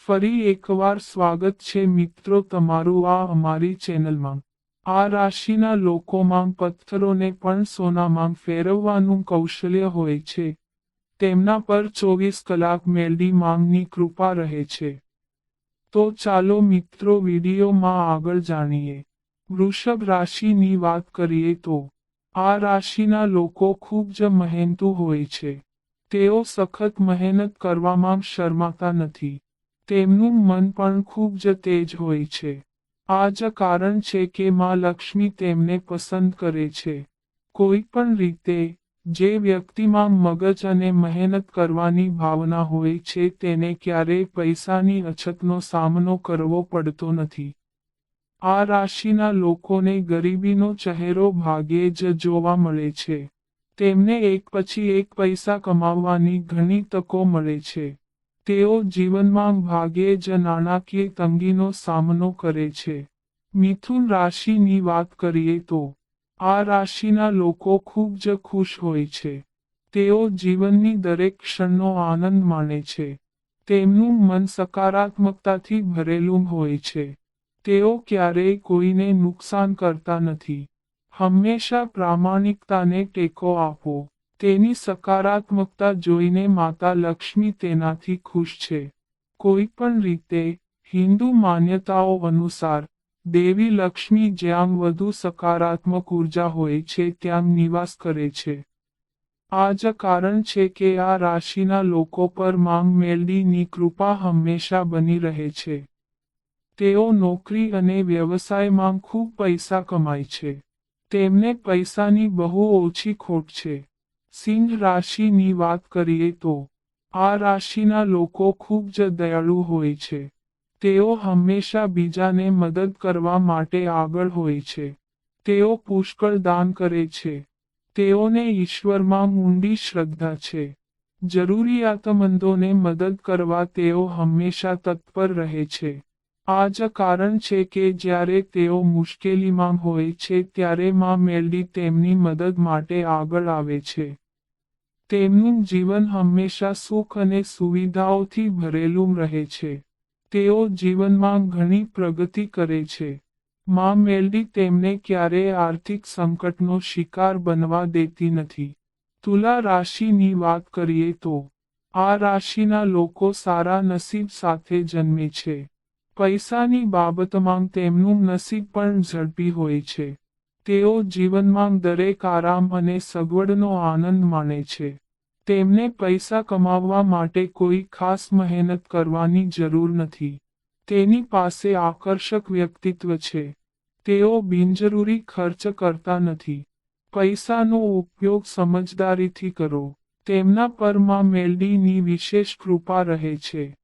ફરી એકવાર સ્વાગત છે મિત્રો તમારું આ અમારી ચેનલમાં। આ રાશિના લોકોમાં પથ્થરોને પણ સોનામાં ફેરવવાનું કૌશલ્ય હોય છે। તેમના પર 24 કલાક મેલડી માંગની કૃપા રહે છે। તો ચાલો મિત્રો વિડીયોમાં આગળ જાણીએ। વૃષભ રાશિની વાત કરીએ તો આ રાશિના લોકો ખૂબ જ મહેનતુ હોય છે। તેઓ સખત મહેનત કરવામાં શરમાતા નથી। તેમનું મન પણ ખૂબ જ તેજ હોય છે। આ જ કારણ છે કે માં લક્ષ્મી તેમને પસંદ કરે છે। કોઈ પણ રીતે જે વ્યક્તિમાં મગજ અને મહેનત કરવાની ભાવના હોય છે તેને ક્યારેય પૈસાની અછતનો સામનો કરવો પડતો નથી। આ રાશિના લોકોને ગરીબીનો ચહેરો ભાગ્યે જ જોવા મળે છે। તેમને એક પછી એક પૈસા કમાવવાની ઘણી તકો મળે છે। તેઓ જીવનમાં ભાગ્યે જ નાણાકીય તંગીનો સામનો કરે છે। મિથુન રાશિની વાત કરીએ તો આ રાશિના લોકો ખૂબ જ ખુશ હોય છે। તેઓ જીવનની દરેક ક્ષણનો આનંદ માણે છે। તેમનું મન સકારાત્મકતાથી ભરેલું હોય છે। તેઓ ક્યારેય કોઈને નુકસાન કરતા નથી। હંમેશા પ્રામાણિકતાને ટેકો આપો। તેની સકારાત્મકતા જોઈને માતા લક્ષ્મી તેનાથી ખુશ છે। કોઈ પણ રીતે હિન્દુ માન્યતાઓ અનુસાર દેવી લક્ષ્મી જ્યાં વધુ સકારાત્મક ઉર્જા હોય છે ત્યાં નિવાસ કરે છે। આ જ કારણ છે કે આ રાશિના લોકો પર માંગ મેલડીની કૃપા હંમેશા બની રહે છે। તેઓ નોકરી અને વ્યવસાયમાં ખૂબ પૈસા કમાય છે। તેમને પૈસાની બહુ ઓછી ખોટ છે। સિંહ રાશિની વાત કરીએ તો આ રાશિના લોકો ખૂબ જ દયાળુ હોય છે। તેઓ હંમેશા બીજાને મદદ કરવા માટે આગળ હોય છે। તેઓ પુષ્કળ દાન કરે છે। તેઓને ઈશ્વરમાં ઊંડી શ્રદ્ધા છે। જરૂરિયાતમંદોને મદદ કરવા તેઓ હંમેશા તત્પર રહે છે। આ જ કારણ છે કે જ્યારે તેઓ મુશ્કેલીમાં હોય છે ત્યારે માં મેલડી તેમની મદદ માટે આગળ આવે છે। તેમનું જીવન હંમેશા સુખ અને સુવિધાઓથી ભરેલું રહે છે। તેઓ જીવનમાં ઘણી પ્રગતિ કરે છે। માં મેલડી તેમને ક્યારેય આર્થિક સંકટનો શિકાર બનવા દેતી નથી। તુલા રાશિની વાત કરીએ તો આ રાશિના લોકો સારા નસીબ સાથે જન્મે છે। પૈસાની બાબતમાં તેમનું નસીબ પણ ઝડપી હોય છે। તેઓ જીવનમાં દરેક આરામ અને સગવડનો આનંદ માણે છે। તેમને પૈસા કમાવવા માટે કોઈ ખાસ મહેનત કરવાની જરૂર નથી। તેની પાસે આકર્ષક વ્યક્તિત્વ છે। તેઓ બિનજરૂરી ખર્ચ કરતા નથી। પૈસાનો ઉપયોગ સમજદારીથી કરો। તેમના પર માં મેલડીની વિશેષ કૃપા રહે છે।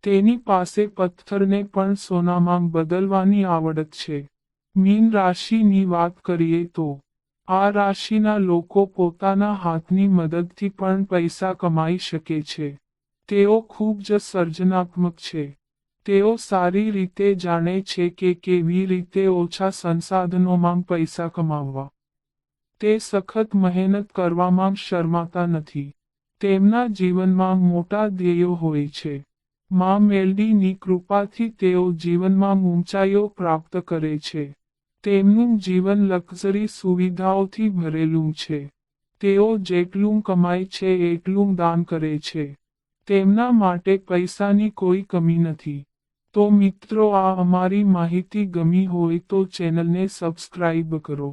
તેની પાસે પથ્થરને પણ સોનામાં બદલવાની આવડત છે। મીન રાશિની વાત કરીએ તો આ રાશિના લોકો પોતાના હાથની મદદથી પણ પૈસા કમાઈ શકે છે। તેઓ ખૂબ જ સર્જનાત્મક છે। તેઓ સારી રીતે જાણે છે કે કેવી રીતે ઓછા સંસાધનોમાં પૈસા કમાવવા। તે સખત મહેનત કરવામાં શરમાતા નથી। તેમના જીવનમાં મોટા ધ્યેયો હોય છે। માં મેલડીની કૃપાથી તેઓ જીવનમાં ઊંચાઈઓ પ્રાપ્ત કરે છે। તેમનું જીવન લક્ઝરી સુવિધાઓથી ભરેલું છે। તેઓ જેટલું કમાય છે એટલું દાન કરે છે। તેમના માટે પૈસાની કોઈ કમી નથી। તો મિત્રો આ અમારી માહિતી ગમી હોય તો ચેનલને સબસ્ક્રાઇબ કરો।